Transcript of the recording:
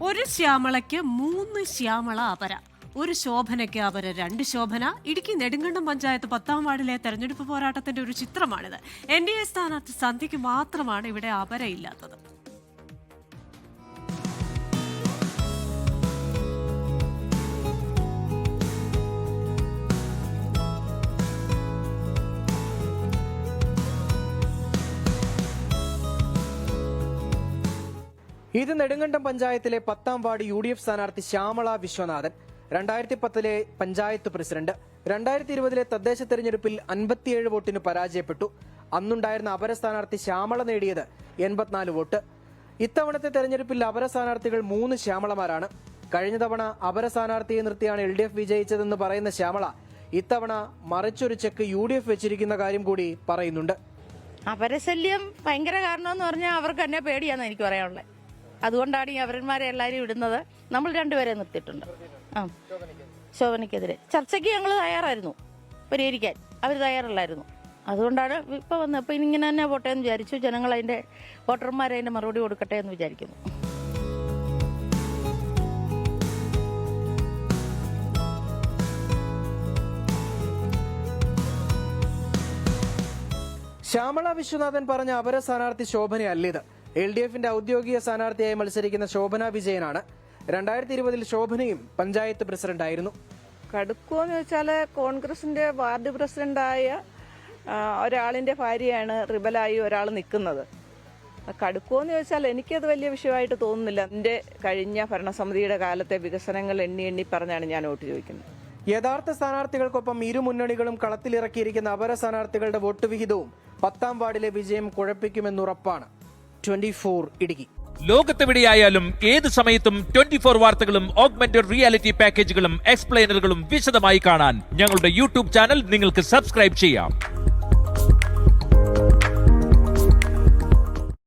ഒരു ശ്യാമളയ്ക്ക് 3 ശ്യാമള അപര, ഒരു ശോഭനയ്ക്ക് അപര 2 ശോഭന. ഇടുക്കി നെടുങ്കണ്ടം പഞ്ചായത്ത് 10ാം വാർഡിലെ തെരഞ്ഞെടുപ്പ് പോരാട്ടത്തിന്റെ ഒരു ചിത്രമാണിത്. NDA സ്ഥാനാർത്ഥി സന്ധ്യയ്ക്ക് മാത്രമാണ് ഇവിടെ അപരയില്ലാത്തത്. ഇത് നെടുങ്കണ്ടം പഞ്ചായത്തിലെ 10ാം വാർഡ് UDF സ്ഥാനാർത്ഥി ശ്യാമള വിശ്വനാഥൻ. 2010 പഞ്ചായത്ത് പ്രസിഡന്റ്. 2020 തദ്ദേശ തെരഞ്ഞെടുപ്പിൽ 57 വോട്ടിന് പരാജയപ്പെട്ടു. അന്നുണ്ടായിരുന്ന അപര സ്ഥാനാർത്ഥി ശ്യാമള നേടിയത് 84 വോട്ട്. ഇത്തവണത്തെ തെരഞ്ഞെടുപ്പിൽ അപര സ്ഥാനാർത്ഥികൾ 3 ശ്യാമളമാരാണ്. കഴിഞ്ഞ തവണ അപര സ്ഥാനാർത്ഥിയെ നിർത്തിയാണ് LDF വിജയിച്ചതെന്ന് പറയുന്ന ശ്യാമള ഇത്തവണ മറിച്ചൊരു ചെക്ക് UDF വെച്ചിരിക്കുന്ന കാര്യം കൂടി പറയുന്നുണ്ട്. അപരശല്യം ഭയങ്കര കാരണമെന്ന് പറഞ്ഞാൽ അവർക്ക് എന്നെ പേടിയാന്ന് എനിക്ക് പറയാനുള്ളത്. അതുകൊണ്ടാണ് ഈ അവരന്മാരെ എല്ലാവരും ഇടുന്നത്. നമ്മൾ 2 പേരെ നിർത്തിയിട്ടുണ്ട്. ശോഭനയ്ക്കെതിരെ ചർച്ചയ്ക്ക് ഞങ്ങൾ തയ്യാറായിരുന്നു, പരിഹരിക്കാൻ അവർ തയ്യാറല്ലായിരുന്നു. അതുകൊണ്ടാണ് ഇപ്പോൾ വന്നത്. അപ്പോൾ ഇങ്ങനെ തന്നെ പോട്ടെ എന്ന് വിചാരിച്ചു. ജനങ്ങൾ അതിൻ്റെ വോട്ടർമാർ അതിൻ്റെ മറുപടി കൊടുക്കട്ടെ എന്ന് വിചാരിക്കുന്നു. ശ്യാമള വിശ്വനാഥൻ പറഞ്ഞ അപര സ്ഥാനാർത്ഥി ശോഭനയല്ലിത്. LDFന്റെ ഔദ്യോഗിക സ്ഥാനാർത്ഥിയായി മത്സരിക്കുന്ന ശോഭന വിജയനാണ്. 2020 ശോഭനയും പഞ്ചായത്ത് പ്രസിഡന്റായിരുന്നു. കടുക്കുമെന്ന് വെച്ചാൽ കോൺഗ്രസിന്റെ വാർഡ് പ്രസിഡന്റായ ഒരാളിന്റെ ഭാര്യയാണ് റിബലായി ഒരാൾ നിൽക്കുന്നത്. കടുക്കുമെന്ന് ചോദിച്ചാൽ എനിക്കത് വലിയ വിഷയമായിട്ട് തോന്നുന്നില്ല. എൻ്റെ കഴിഞ്ഞ ഭരണസമിതിയുടെ കാലത്തെ വികസനങ്ങൾ എണ്ണി പറഞ്ഞാണ് ഞാൻ വോട്ട് ചോദിക്കുന്നത്. യഥാർത്ഥ സ്ഥാനാർത്ഥികൾക്കൊപ്പം ഇരു മുന്നണികളും കളത്തിലിറക്കിയിരിക്കുന്ന അപര സ്ഥാനാർത്ഥികളുടെ വോട്ട് വിഹിതവും 10ാം വാർഡിലെ വിജയം കുഴപ്പിക്കുമെന്നുറപ്പാണ്. 24 ഇടുക്കി. ലോകത്തെവിടെയായാലും ഏത് സമയത്തും 24 വാർത്തകളും ഓഗ്മെന്റഡ് റിയാലിറ്റി പാക്കേജുകളും എക്സ്പ്ലെയിനറുകളും വിശദമായി കാണാൻ ഞങ്ങളുടെ YouTube ചാനൽ നിങ്ങൾക്ക് സബ്സ്ക്രൈബ് ചെയ്യാം.